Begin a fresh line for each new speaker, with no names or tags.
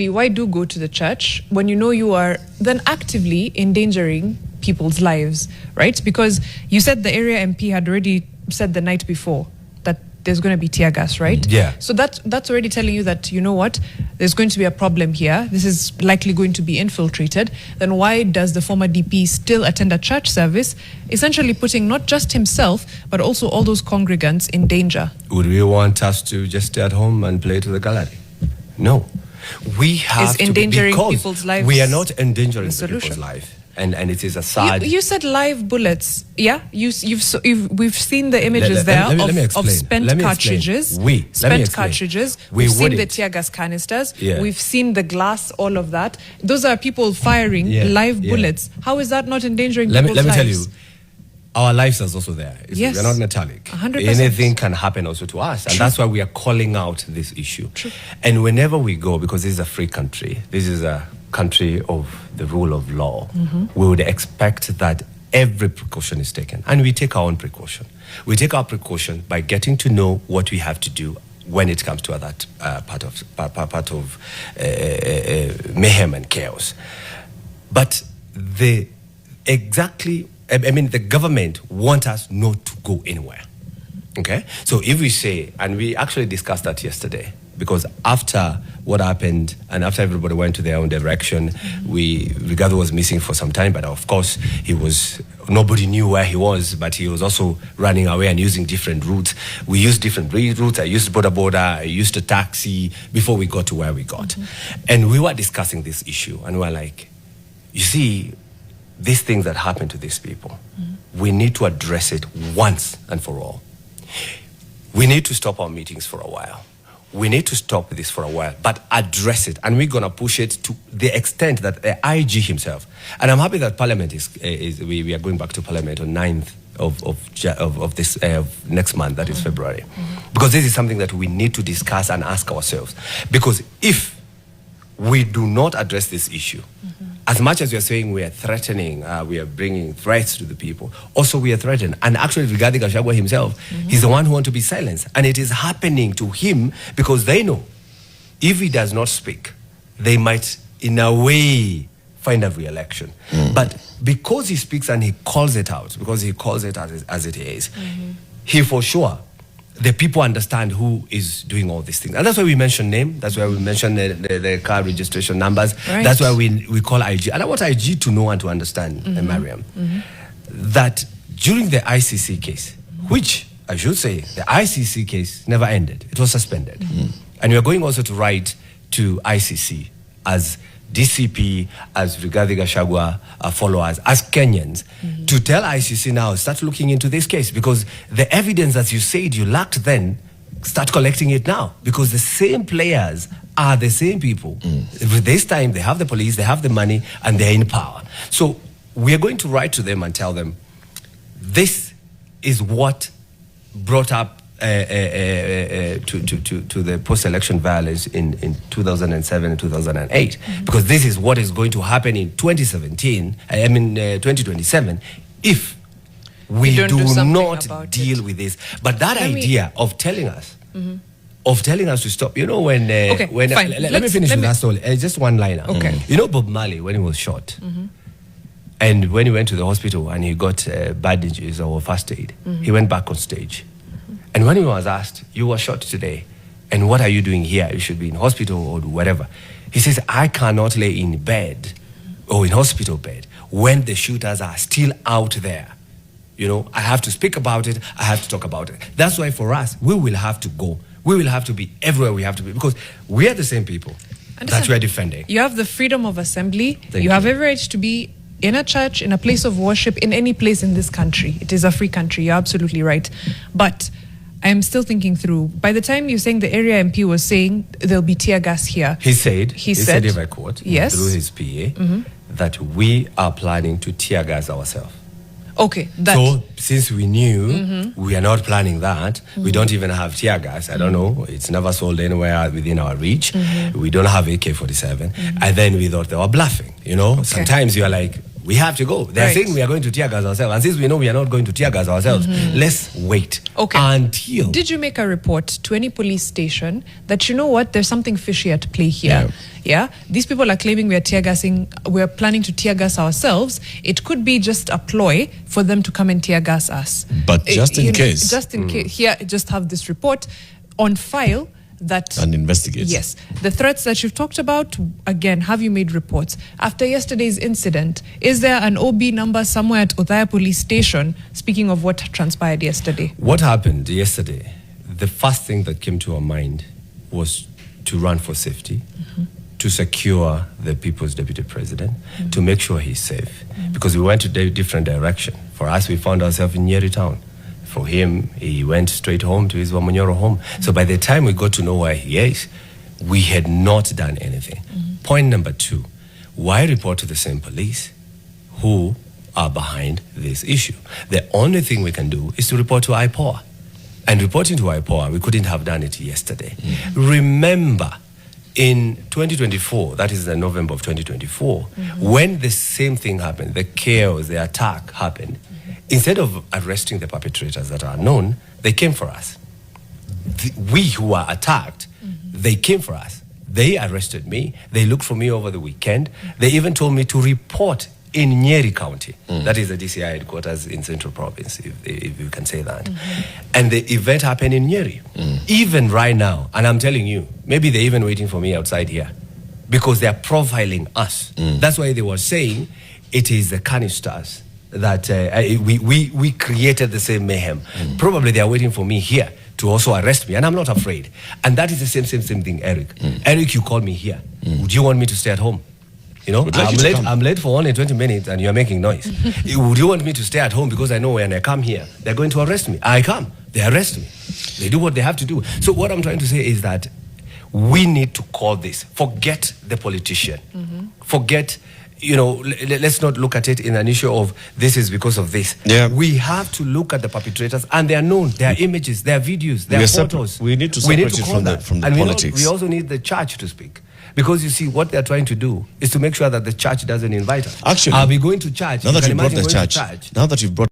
Why do go to the church when you know you are then actively endangering people's lives, right? Because you said the area MP had already said the night before that there's going to be tear gas, right?
Yeah.
So that's already telling you that, you know what, there's going to be a problem here. This is likely going to be infiltrated. Then why does the former DP still attend a church service, essentially putting not just himself, but also all those congregants in danger?
Would we want us to just stay at home and play to the gallery? No. We have
to endangering
be,
people's lives.
We are not endangering people's life, and it is a sad.
You said live bullets, yeah. We've seen the images of spent cartridges. Spent cartridges. We've seen the tear gas canisters.
Yeah.
We've seen the glass. All of that. Those are people firing live bullets. How is that not endangering people's lives?
Let me tell you. Our lives is also there.
Yes.
We're not metallic.
100%.
Anything can happen also to us. And that's why we are calling out this issue.
True.
And whenever we go, because this is a free country, this is a country of the rule of law, we would expect that every precaution is taken. And we take our own precaution. We take our precaution by getting to know what we have to do when it comes to that part of mayhem and chaos. But the government want us not to go anywhere. Okay? So if we say, and we actually discussed that yesterday, because after what happened and after everybody went to their own direction, Rigathi was missing for some time, but of course nobody knew where he was, but he was also running away and using different routes. We used different routes. I used border, I used a taxi before we got to where we got. And we were discussing this issue, and we were like, you see, these things that happen to these people, we need to address it once and for all. We need to stop our meetings for a while. We need to stop this for a while, but address it. And we're going to push it to the extent that the IG himself, and I'm happy that Parliament we are going back to Parliament on 9th of this next month, that is February. Because this is something that we need to discuss and ask ourselves. Because if we do not address this issue, as much as we are saying we are threatening, we are bringing threats to the people, also we are threatened. And actually, regarding Gachagua himself, he's the one who wants to be silenced. And it is happening to him because they know if he does not speak, they might, in a way, find a re-election. But because he speaks and he calls it out, because he calls it as it is, he for sure, the people understand who is doing all these things. And that's why we mention name. That's why we mention the car registration numbers.
Right.
That's why we call IG. And I want IG to know and to understand, Mariam, that during the ICC case, which I should say, the ICC case never ended. It was suspended. And we are going also to write to ICC as DCP, as Rigathi Gachagua followers, as Kenyans, to tell ICC now, start looking into this case, because the evidence that you said you lacked then, start collecting it now, because the same players are the same people. This time, they have the police, they have the money, and they're in power. So we are going to write to them and tell them, this is what brought up to the post-election violence in 2007 and 2008, because this is what is going to happen in 2027 if we do not deal with this. But that idea of telling us to stop, you know, when let me finish with that story. Just one liner.
Okay.
You know Bob Marley, when he was shot, and when he went to the hospital and he got bad injuries or first aid, he went back on stage. And when he was asked, you were shot today, and what are you doing here? You should be in hospital or whatever. He says, I cannot lay in bed or in hospital bed when the shooters are still out there. You know, I have to speak about it. I have to talk about it. That's why for us, we will have to go. We will have to be everywhere we have to be, because we are the same people that we are defending.
You have the freedom of assembly.
Thank
you have every right to be in a church, in a place of worship, in any place in this country. It is a free country. You're absolutely right. But I'm still thinking through. By the time you're saying the area MP was saying there'll be tear gas here.
He said, if I quote,
yes,
through his PA, that we are planning to tear gas ourselves.
Okay.
So since we knew we are not planning that, we don't even have tear gas. I don't know. It's never sold anywhere within our reach. We don't have AK-47. And then we thought they were bluffing. You know, sometimes you're like, we have to go. They're saying we are going to tear gas ourselves. And since we know we are not going to tear gas ourselves, let's wait until...
Did you make a report to any police station that, you know what, there's something fishy at play here? Yeah? These people are claiming we're planning to tear gas ourselves. It could be just a ploy for them to come and tear gas us.
But just in case.
Just in case. Here, just have this report on file and
investigate.
Yes. The threats that you've talked about, again, have you made reports? After yesterday's incident, is there an OB number somewhere at Othaya Police Station, speaking of what transpired yesterday?
What happened yesterday, the first thing that came to our mind was to run for safety, to secure the People's Deputy President, to make sure he's safe. Because we went to a different direction. For us, we found ourselves in Nyeri town. For him, he went straight home to his Wamunyoro home. So by the time we got to know where he is, we had not done anything. Point number 2, why report to the same police who are behind this issue? The only thing we can do is to report to IPOA. And reporting to IPOA, we couldn't have done it yesterday. Remember, in 2024, that is the November of 2024, when the same thing happened, the chaos, the attack happened, instead of arresting the perpetrators that are known, they came for us. We who were attacked, they came for us. They arrested me. They looked for me over the weekend. They even told me to report in Nyeri County. That is the DCI headquarters in Central Province, if you can say that. And the event happened in Nyeri. Even right now, and I'm telling you, maybe they're even waiting for me outside here because they're profiling us. That's why they were saying it is the canisters that we created the same mayhem. Probably they are waiting for me here to also arrest me, and I'm not afraid. And that is the same thing, Eric. Eric, you called me here. Would you want me to stay at home? You know, I'm late for only 20 minutes and you're making noise. Would you want me to stay at home because I know when I come here, they're going to arrest me? I come, they arrest me. They do what they have to do. So what I'm trying to say is that we need to call this. Forget the politician. Forget, you know, let's not look at it in an issue of this is because of this. We have to look at the perpetrators, and they are known, their images, their videos, their photos.
We need to separate it from the politics.
We also need the church to speak. Because you see, what they're trying to do is to make sure that the church doesn't invite us.
Actually,
are we going to church?
Now that you've brought the church, now that you've brought